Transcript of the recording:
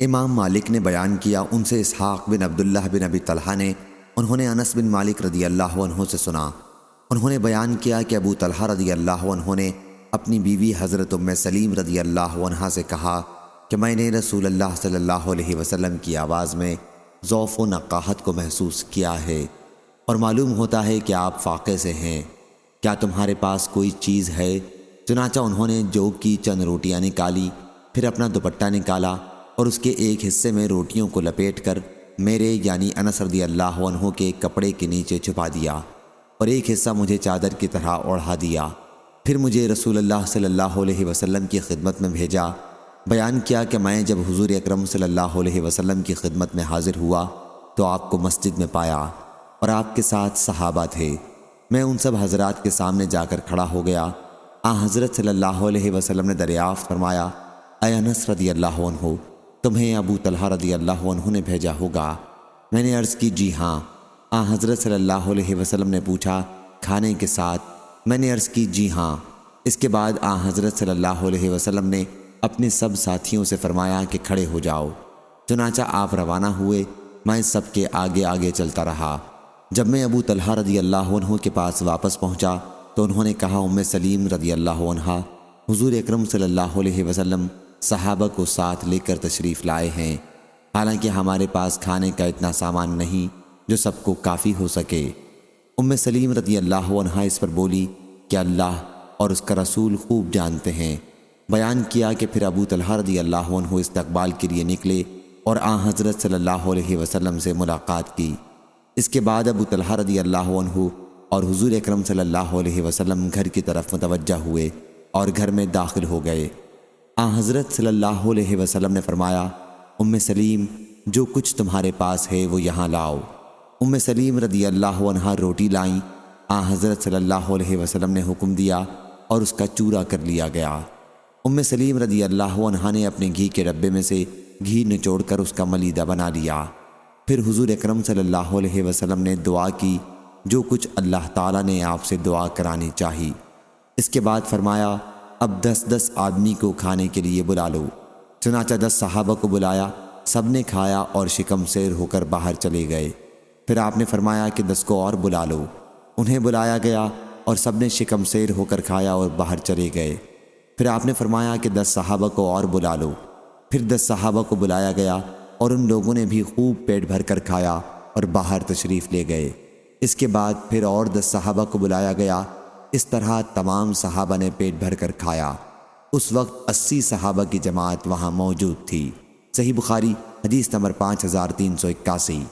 امام مالک نے بیان کیا ان سے اسحاق بن عبداللہ بن ابی طلحہ نے، انہوں نے انس بن مالک رضی اللہ عنہ سے سنا، انہوں نے بیان کیا کہ ابو طلحہ رضی اللہ عنہ نے اپنی بیوی حضرت ام سلیم رضی اللہ عنہا سے کہا کہ میں نے رسول اللہ صلی اللہ علیہ وسلم کی آواز میں ضعف و نقاہت کو محسوس کیا ہے، اور معلوم ہوتا ہے کہ آپ فاقے سے ہیں، کیا تمہارے پاس کوئی چیز ہے؟ چنانچہ انہوں نے جو کی چند روٹیاں نکالی، پھر اپنا دوپٹہ نکالا اور اس کے ایک حصے میں روٹیوں کو لپیٹ کر میرے یعنی انس رضی اللہ عنہ کے کپڑے کے نیچے چھپا دیا، اور ایک حصہ مجھے چادر کی طرح اوڑھا دیا، پھر مجھے رسول اللہ صلی اللہ علیہ وسلم کی خدمت میں بھیجا۔ بیان کیا کہ میں جب حضور اکرم صلی اللہ علیہ وسلم کی خدمت میں حاضر ہوا تو آپ کو مسجد میں پایا اور آپ کے ساتھ صحابہ تھے۔ میں ان سب حضرات کے سامنے جا کر کھڑا ہو گیا۔ حضرت صلی اللہ علیہ وسلم نے دریافت فرمایا، اے انس رضی اللہ عنہ، تمہیں ابو طلحہ رضی اللہ عنہ نے بھیجا ہوگا؟ میں نے عرض کی جی ہاں۔ حضرت صلی اللہ علیہ وسلم نے پوچھا کھانے کے ساتھ؟ میں نے عرض کی جی ہاں۔ اس کے بعد حضرت صلی اللہ علیہ وسلم نے اپنے سب ساتھیوں سے فرمایا کہ کھڑے ہو جاؤ۔ چنانچہ آپ روانہ ہوئے، میں سب کے آگے آگے چلتا رہا۔ جب میں ابو طلحہ رضی اللہ عنہ کے پاس واپس پہنچا تو انہوں نے کہا ام سلیم رضی اللہ عنہا، حضور اکرم صلی اللہ علیہ وسلم صحابہ کو ساتھ لے کر تشریف لائے ہیں، حالانکہ ہمارے پاس کھانے کا اتنا سامان نہیں جو سب کو کافی ہو سکے۔ ام سلیم رضی اللہ عنہا اس پر بولی کہ اللہ اور اس کا رسول خوب جانتے ہیں۔ بیان کیا کہ پھر ابو طلحہ رضی اللہ عنہ استقبال کے لیے نکلے اور حضرت صلی اللہ علیہ وسلم سے ملاقات کی۔ اس کے بعد ابو طلحہ رضی اللہ عنہ اور حضور اکرم صلی اللہ علیہ وسلم گھر کی طرف متوجہ ہوئے اور گھر میں داخل ہو گئے۔ حضرت صلی اللہ علیہ وسلم نے فرمایا، ام سلیم، جو کچھ تمہارے پاس ہے وہ یہاں لاؤ۔ ام سلیم رضی اللہ عنہا روٹی لائیں۔ حضرت صلی اللہ علیہ وسلم نے حکم دیا اور اس کا چورا کر لیا گیا۔ ام سلیم رضی اللہ عنہا نے اپنے گھی کے ڈبے میں سے گھی نچوڑ کر اس کا ملیدہ بنا لیا۔ پھر حضور اکرم صلی اللہ علیہ وسلم نے دعا کی جو کچھ اللہ تعالیٰ نے آپ سے دعا کرانی چاہی۔ اس کے بعد فرمایا، اب 10 آدمی کو کھانے کے لیے بلا لو۔ چنانچہ 10 صحابہ کو بلایا، سب نے کھایا اور شکم سیر ہو کر باہر چلے گئے۔ پھر آپ نے فرمایا کہ 10 کو اور بلا لو۔ انہیں بلایا گیا اور سب نے شکم سیر ہو کر کھایا اور باہر چلے گئے۔ پھر آپ نے فرمایا کہ 10 صحابہ کو اور بلا لو۔ پھر 10 صحابہ کو بلایا گیا اور ان لوگوں نے بھی خوب پیٹ بھر کر کھایا اور باہر تشریف لے گئے۔ اس کے بعد پھر اور 10 صحابہ کو بلایا گیا۔ اس طرح تمام صحابہ نے پیٹ بھر کر کھایا۔ اس وقت 80 صحابہ کی جماعت وہاں موجود تھی۔ صحیح بخاری حدیث نمبر 5381۔